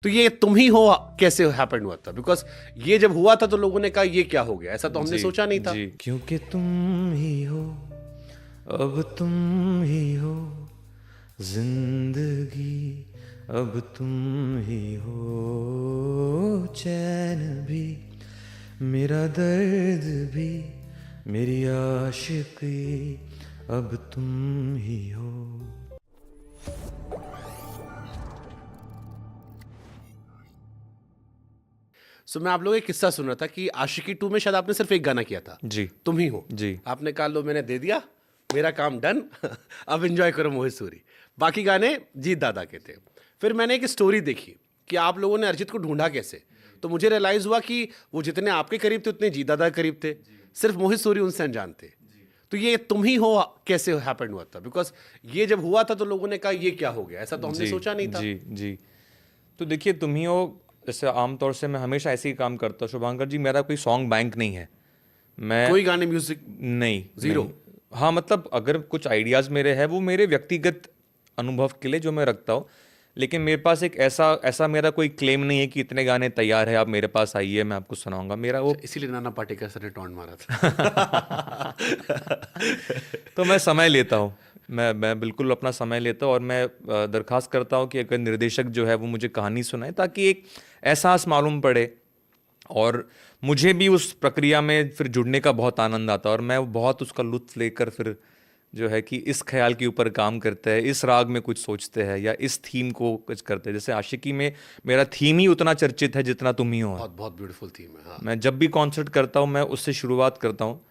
तो ये तुम ही हो कैसे हैपन हुआ था? बिकॉज ये जब हुआ था तो लोगों ने कहा ये क्या हो गया, ऐसा तो हमने सोचा नहीं था। जी, क्योंकि तुम ही हो, अब तुम ही हो जिंदगी, अब तुम ही हो चैन भी, मेरा दर्द भी, मेरी आशिकी, अब तुम ही हो। सो मैं आप लोगों का किस्सा सुन रहा था कि आशिकी 2 में शायद आपने सिर्फ एक गाना किया था, जी तुम ही हो। जी आपने कहा लो मैंने दे दिया, मेरा काम डन अब एंजॉय करो मोहित सूरी। बाकी गाने जीत दादा के थे। फिर मैंने एक स्टोरी देखी कि आप लोगों ने अरिजीत को ढूंढा कैसे, तो मुझे रियलाइज हुआ कि वो जितने आपके करीब थे उतने जीत दादा के करीब थे, सिर्फ मोहित सूरी उनसे अनजान थे। तो ये तुम ही हो कैसे हैपन हुआ था? बिकॉज ये जब हुआ था तो लोगों ने कहा ये क्या हो गया, ऐसा तो हमने जी सोचा नहीं था। जी जी। तो देखिए, तुम ही हो, जैसे आमतौर से मैं हमेशा ऐसे ही काम करता हूँ शुभांकर जी। मेरा कोई सॉन्ग बैंक नहीं है, मैं कोई गाने म्यूजिक नहीं जीरो? नहीं। हाँ, मतलब अगर कुछ आइडियाज़ मेरे हैं वो मेरे व्यक्तिगत अनुभव के लिए जो मैं रखता हूँ, लेकिन मेरे पास एक ऐसा ऐसा मेरा कोई क्लेम नहीं है कि इतने गाने तैयार है, आप मेरे पास आइए मैं आपको सुनाऊंगा। मेरा वो इसीलिए नाना पाटेकर सर ने टॉन्ट मारा था। तो मैं समय लेता हूँ, मैं बिल्कुल अपना समय लेता हूँ, और मैं दरख्वास्त करता हूँ कि अगर निर्देशक जो है वो मुझे कहानी सुनाए, ताकि एक एहसास मालूम पड़े, और मुझे भी उस प्रक्रिया में फिर जुड़ने का बहुत आनंद आता है, और मैं बहुत उसका लुत्फ लेकर फिर जो है कि इस ख्याल के ऊपर काम करते हैं, इस राग में कुछ सोचते हैं, या इस थीम को कुछ करते हैं। जैसे आशिकी में मेरा थीम ही उतना चर्चित है जितना तुम ही हो है। बहुत बहुत ब्यूटीफुल थीम है। हाँ, मैं जब भी कॉन्सर्ट करता हूँ मैं उससे शुरुआत करता हूँ।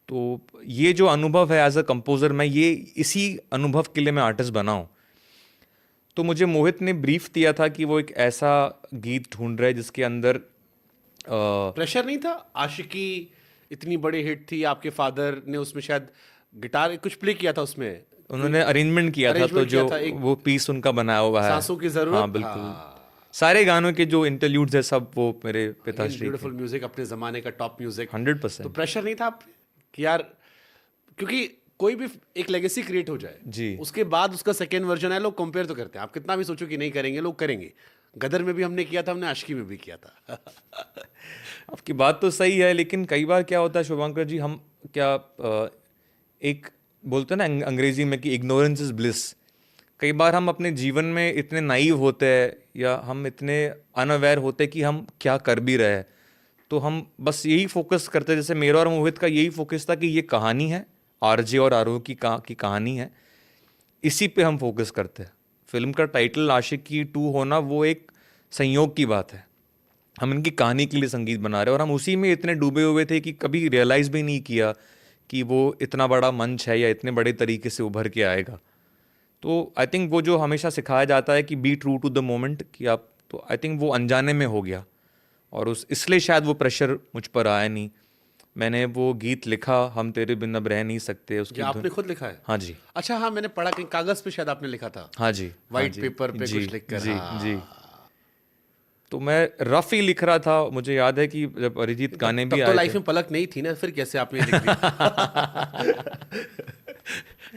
तो ये जो अनुभव है एज अ कंपोज़र, मैं ये इसी अनुभव के लिए मैं आर्टिस्ट बना हूँ। तो मुझे मोहित ने ब्रीफ दिया था कि वो एक ऐसा गीत ढूंढ रहे हैं जिसके अंदर प्रेशर नहीं था? आशिकी इतनी बड़ी हिट थी, आपके फादर ने उसमें शायद गिटार कुछ प्ले किया था उसमें, कोई उन्होंने अरेंजमेंट किया था, तो अरेंजमेंट किया जो था एक वो पीस उनका बनाया हुआ है। सांसों की हाँ जरूरत। बिल्कुल, हाँ, सारे गानों के जो इंटरल्यूड्स है सब वो मेरे अगेन पिताश्री के। ब्यूटीफुल म्यूजिक, अपने जमाने का टॉप म्यूजिक। तो 100%। प्रेशर नहीं था आप पे कि यार, क्योंकि कोई भी एक लेगेसी क्रिएट हो जाए जी उसके बाद उसका सेकेंड वर्जन है, लोग कंपेयर तो करते हैं। आप कितना भी सोचो कि नहीं करेंगे, लोग करेंगे। गदर में भी हमने किया था, हमने आशिकी में भी किया था। आपकी बात तो सही है, लेकिन कई बार क्या होता है शुभांकर जी, हम क्या एक बोलते हैं ना अंग्रेजी में कि इग्नोरेंस इज ब्लिस। कई बार हम अपने जीवन में इतने नाइव होते हैं, या हम इतने अनअवेयर होते हैं कि हम क्या कर भी रहे हैं, तो हम बस यही फोकस करते हैं। जैसे मेरा और मोहित का यही फोकस था कि ये कहानी है, आरजे और आरोह की कहानी है, इसी पे हम फोकस करते हैं। फिल्म का टाइटल आशिकी 2 होना वो एक संयोग की बात है। हम इनकी कहानी के लिए संगीत बना रहे हैं, और हम उसी में इतने डूबे हुए थे कि कभी रियलाइज़ भी नहीं किया कि वो इतना बड़ा मंच है या इतने बड़े तरीके से उभर के आएगा। तो आई थिंक वो जो हमेशा सिखाया जाता है कि be true to the moment, कि आप, तो आई थिंक वो अनजाने में हो गया, और उस इसलिए शायद वो प्रेशर मुझ पर आया नहीं। मैंने वो गीत लिखा, हम तेरे बिन अब रह नहीं सकते, ये उसकी धुन। आपने खुद लिखा है? हाँ जी, अच्छा, हाँ, मैंने पढ़ा कहीं कागज पे शायद आपने लिखा था, हाँ जी, हाँ वाइट जी, पेपर पे जी कुछ लिख कर। जी जी। हाँ, तो मैं रफ ही लिख रहा था। मुझे याद है कि जब अरिजीत तब गाने भी तब तो आए लाइफ थे। में पलक नहीं थी ना, फिर कैसे आपने ये लिख दिया?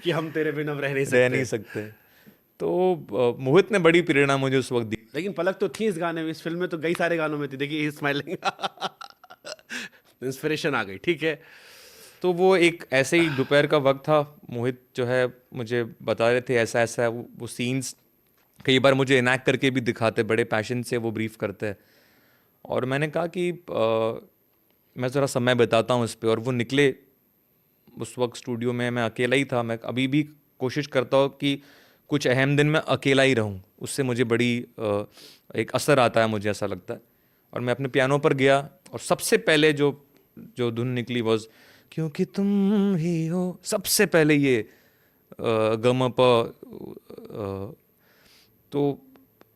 कि हम तेरे बिना अब रह नहीं रह नहीं सकते। सकते। तो मोहित ने बड़ी प्रेरणा मुझे उस वक्त दी। लेकिन पलक तो थी इस गाने में, इस फिल्म में तो कई सारे गानों में थी। देखिए स्माइलिंग, इंस्पिरेशन आ गई, ठीक है। तो वो एक ऐसे ही दोपहर का वक्त था, मोहित जो है मुझे बता रहे थे ऐसा ऐसा है, वो सीन्स कई बार मुझे इनैक्ट करके भी दिखाते, बड़े पैशन से वो ब्रीफ करते हैं। और मैंने कहा कि मैं ज़रा समय बिताता हूँ इस पे, और वो निकले। उस वक्त स्टूडियो में मैं अकेला ही था। मैं अभी भी कोशिश करता हूँ कि कुछ अहम दिन मैं अकेला ही रहूँ, उससे मुझे बड़ी एक असर आता है, मुझे ऐसा लगता है। और मैं अपने पियानो पर गया, और सबसे पहले जो जो धुन निकली वॉज क्योंकि तुम ही हो। सबसे पहले ये गम प तो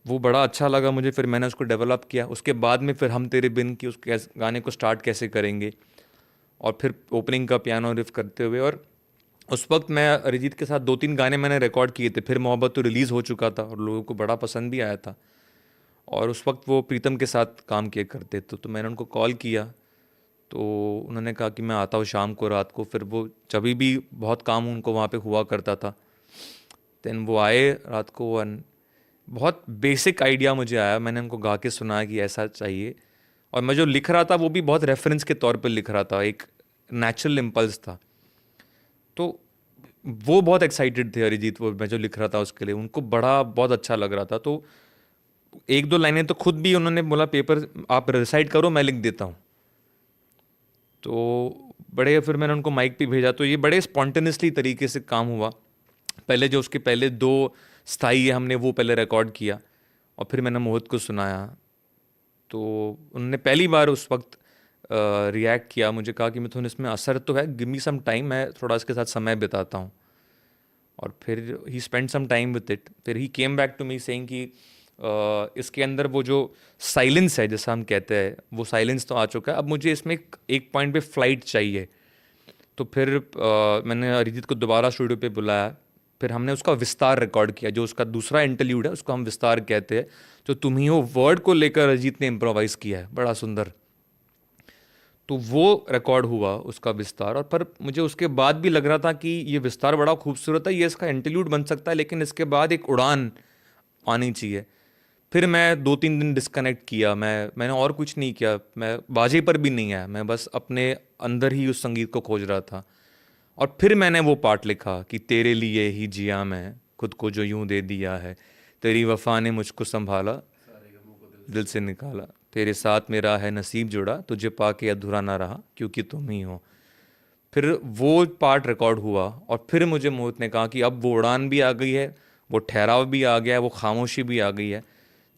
वो बड़ा अच्छा लगा मुझे। फिर मैंने उसको डेवलप किया। उसके बाद में फिर हम तेरे बिन की उस गाने को स्टार्ट कैसे करेंगे, और फिर ओपनिंग का पियानो रिफ करते हुए। और उस वक्त मैं अरिजीत के साथ 2-3 गाने मैंने रिकॉर्ड किए थे। फिर मोहब्बत तो रिलीज़ हो चुका था और लोगों को बड़ा पसंद भी आया था, और उस वक्त वो प्रीतम के साथ काम किया करते थे। तो मैंने उनको कॉल किया, तो उन्होंने कहा कि मैं आता हूँ शाम को, रात को। फिर वो जब भी बहुत काम उनको वहाँ पे हुआ करता था, देन वो आए रात को। बहुत बेसिक आइडिया मुझे आया, मैंने उनको गा के सुना कि ऐसा चाहिए, और मैं जो लिख रहा था वो भी बहुत रेफरेंस के तौर पर लिख रहा था, एक नेचुरल इम्पल्स था। तो वो बहुत एक्साइटेड थे अरिजीत, वो मैं जो लिख रहा था उसके लिए, उनको बहुत अच्छा लग रहा था। तो एक दो लाइनें तो खुद भी उन्होंने बोला पेपर आप रिसाइट करो, मैं लिख देता हूँ। तो बड़े, फिर मैंने उनको माइक पे भेजा, तो ये बड़े स्पॉन्टेनियसली तरीके से काम हुआ। पहले जो उसके पहले 2 स्थाई है हमने वो पहले रिकॉर्ड किया, और फिर मैंने मोहित को सुनाया। तो उन्होंने पहली बार उस वक्त रिएक्ट किया, मुझे कहा कि मिथुन इसमें असर तो है, गिव मी सम टाइम, मैं थोड़ा इसके साथ समय बिताता हूँ। और फिर he spend some time with it. फिर he came back to me saying कि इसके अंदर वो जो साइलेंस है जैसा हम कहते हैं, वो साइलेंस तो आ चुका है, अब मुझे इसमें एक पॉइंट पे फ्लाइट चाहिए। तो फिर मैंने अरिजीत को दोबारा स्टूडियो पे बुलाया, फिर हमने उसका विस्तार रिकॉर्ड किया, जो उसका दूसरा इंटरल्यूड है उसको हम विस्तार कहते हैं। जो तुम ही हो वर्ड को लेकर अरिजीत ने इम्प्रोवाइज़ किया है, बड़ा सुंदर। तो वो रिकॉर्ड हुआ उसका विस्तार, और पर मुझे उसके बाद भी लग रहा था कि ये विस्तार बड़ा खूबसूरत है, ये इसका इंटरल्यूड बन सकता है, लेकिन इसके बाद एक उड़ान आनी चाहिए। फिर मैं 2-3 दिन डिस्कनेक्ट किया, मैंने और कुछ नहीं किया, मैं बाजे पर भी नहीं आया, मैं बस अपने अंदर ही उस संगीत को खोज रहा था। और फिर मैंने वो पार्ट लिखा कि तेरे लिए ही जिया मैं, खुद को जो यूं दे दिया है, तेरी वफा ने मुझको संभाला, दिल से निकाला, तेरे साथ मेरा है नसीब जुड़ा, तुझे पाके अधूरा ना रहा क्योंकि तुम ही हो। फिर वो पार्ट रिकॉर्ड हुआ, और फिर मुझे मोहित ने कहा कि अब वो उड़ान भी आ गई है, वो ठहराव भी आ गया है, वो खामोशी भी आ गई है,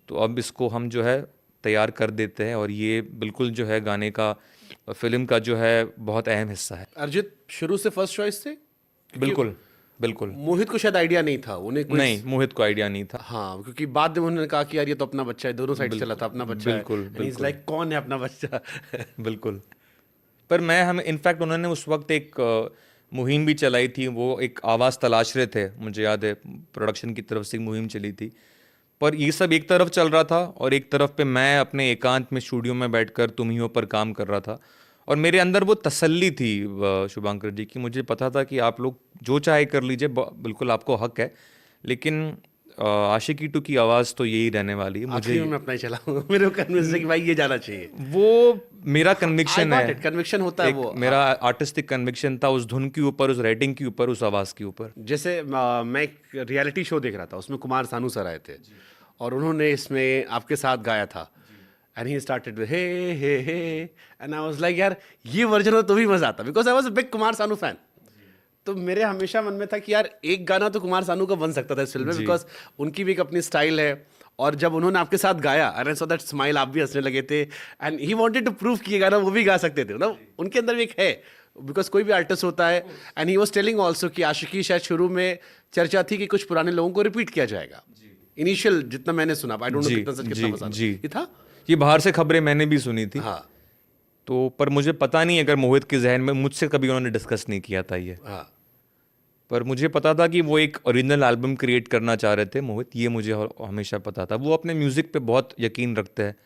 तो अब इसको हम जो है तैयार कर देते हैं। और ये बिल्कुल जो है गाने का, फिल्म का जो है बहुत अहम हिस्सा है। अरिजीत शुरू से फर्स्ट चॉइस थे? बिल्कुल बिल्कुल। मोहित को शायद आइडिया नहीं था, उन्हें कोई नहीं, मोहित को आइडिया नहीं था। हाँ, क्योंकि बाद में उन्होंने कहा कि यार ये तो अपना बच्चा है, दोनों साइड चला था, अपना बच्चा बिल्कुल, है, इज लाइक कौन है अपना बच्चा? बिल्कुल। पर मैं हम इनफैक्ट उन्होंने उस वक्त एक मुहिम भी चलाई थी, वो एक आवाज़ तलाश रहे थे, मुझे याद है प्रोडक्शन की तरफ से एक मुहिम चली थी। पर ये सब एक तरफ चल रहा था, और एक तरफ पे मैं अपने एकांत में स्टूडियो में बैठकर तुम ही हो पर काम कर रहा था। और मेरे अंदर वो तसल्ली थी शुभांकर जी की, मुझे पता था कि आप लोग जो चाहे कर लीजिए, बिल्कुल आपको हक है, लेकिन आशिकी 2 की आवाज़ तो यही रहने वाली है। मुझे मैं अपना ही चला मेरे को कन्विंस है कि भाई ये जाना चाहिए, वो मेरा कन्विक्शन है, कन्विक्शन होता है वो। मेरा आर्टिस्टिक कन्विक्शन था उस धुन के ऊपर, उस राइटिंग के ऊपर, उस आवाज़ के ऊपर। जैसे मैं एक रियलिटी शो देख रहा था, उसमें कुमार सानू सर आए थे, और उन्होंने इसमें आपके साथ गाया था, and he started with hey hey hey, and I was like यार ये वर्जन हो तो भी मजा आता, because I was a big Kumar Sanu fan. तो मेरे हमेशा मन में था कि यार एक गाना तो कुमार सानू का बन सकता था इस फिल्म में, बिकॉज उनकी भी एक अपनी स्टाइल है। और जब उन्होंने आपके साथ गाया, and I saw that smile, आप भी हंसने लगे थे, and he wanted to prove कि ये गाना वो भी गा सकते थे ना, उनके अंदर भी एक है, बिकॉज कोई भी आर्टिस्ट होता है। And he was telling also कि आशिकी शायद शुरू में चर्चा थी कि कुछ पुराने लोगों को रिपीट किया जाएगा, इनिशियल जितना मैंने सुना, आई डोंट नो कितना सच कितना मजाक ये था। ये बाहर से खबरें मैंने भी सुनी थी। हाँ। तो पर मुझे पता नहीं अगर मोहित के जहन में, मुझसे कभी उन्होंने डिस्कस नहीं किया था ये। हाँ। पर मुझे पता था कि वो एक ओरिजिनल एल्बम क्रिएट करना चाह रहे थे मोहित, ये मुझे हमेशा पता था। वो अपने म्यूज़िक पे बहुत यकीन रखते हैं,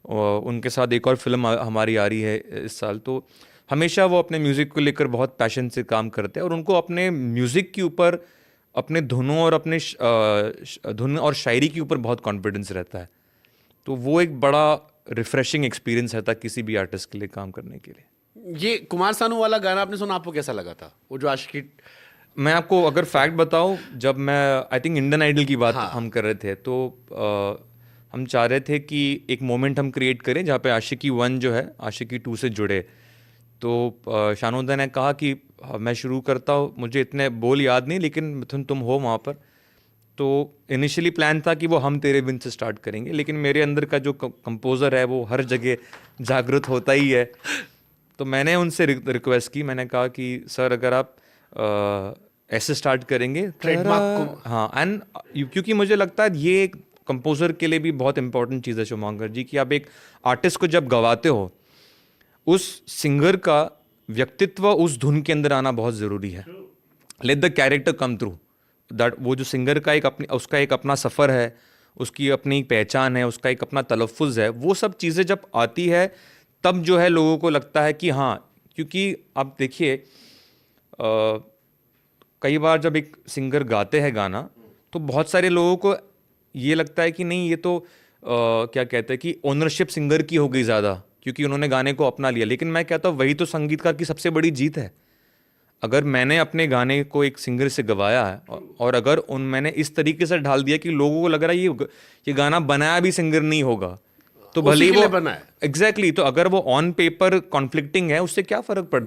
और उनके साथ एक और फिल्म हमारी आ रही है इस साल, तो हमेशा वो अपने म्यूज़िक को लेकर बहुत पैशन से काम करते हैं, और उनको अपने म्यूज़िक के ऊपर, अपने धुनों और अपने धुन और शायरी के ऊपर बहुत कॉन्फिडेंस रहता है। तो वो एक बड़ा रिफ्रेशिंग एक्सपीरियंस रहता है किसी भी आर्टिस्ट के लिए काम करने के लिए। ये कुमार सानू वाला गाना आपने सुना, आपको कैसा लगा था? वो जो आशिकी, मैं आपको अगर फैक्ट बताऊं, जब मैं आई थिंक इंडियन आइडल की बात हम कर रहे थे, तो हम चाह रहे थे कि एक मोमेंट हम क्रिएट करें जहाँ पे आशिकी 1 जो है आशिकी 2 से जुड़े। तो शानोदा ने कहा कि मैं शुरू करता हूँ, मुझे इतने बोल याद नहीं, लेकिन मिथुन तुम हो वहाँ पर। तो इनिशियली प्लान था कि वो हम तेरे बिन से स्टार्ट करेंगे, लेकिन मेरे अंदर का जो कंपोज़र है वो हर जगह जागृत होता ही है। तो मैंने उनसे रिक्वेस्ट की, मैंने कहा कि सर अगर आप ऐसे स्टार्ट करेंगे ट्रेडमार्क, हाँ, एंड क्योंकि मुझे लगता है ये एक कंपोज़र के लिए भी बहुत इंपॉर्टेंट चीज़ है शुभांकर जी, कि आप एक आर्टिस्ट को जब गवाते हो, उस सिंगर का व्यक्तित्व उस धुन के अंदर आना बहुत ज़रूरी है। Let the character come through that. वो जो सिंगर का उसका एक अपना सफ़र है, उसकी अपनी पहचान है, उसका एक अपना तलफ़ुज़ है, वो सब चीज़ें जब आती है तब जो है लोगों को लगता है कि हाँ, क्योंकि आप देखिए कई बार जब एक सिंगर गाते हैं गाना, तो बहुत सारे लोगों को ये लगता है कि नहीं, ये तो क्या कहते हैं कि ओनरशिप सिंगर की हो गई ज़्यादा, क्योंकि उन्होंने गाने को अपना लिया। लेकिन मैं कहता हूँ वही तो संगीतकार की सबसे बड़ी जीत है। अगर मैंने अपने गाने को एक सिंगर से गवाया है और अगर मैंने इस तरीके से ढाल दिया कि लोगों को लग रहा है ये गाना बनाया भी सिंगर नहीं होगा, तो भले उसी ही के लिए वो बना है। एग्जैक्टली तो अगर वो ऑन पेपर कॉन्फ्लिक्टिंग है, उससे क्या फर्क पड़ता है।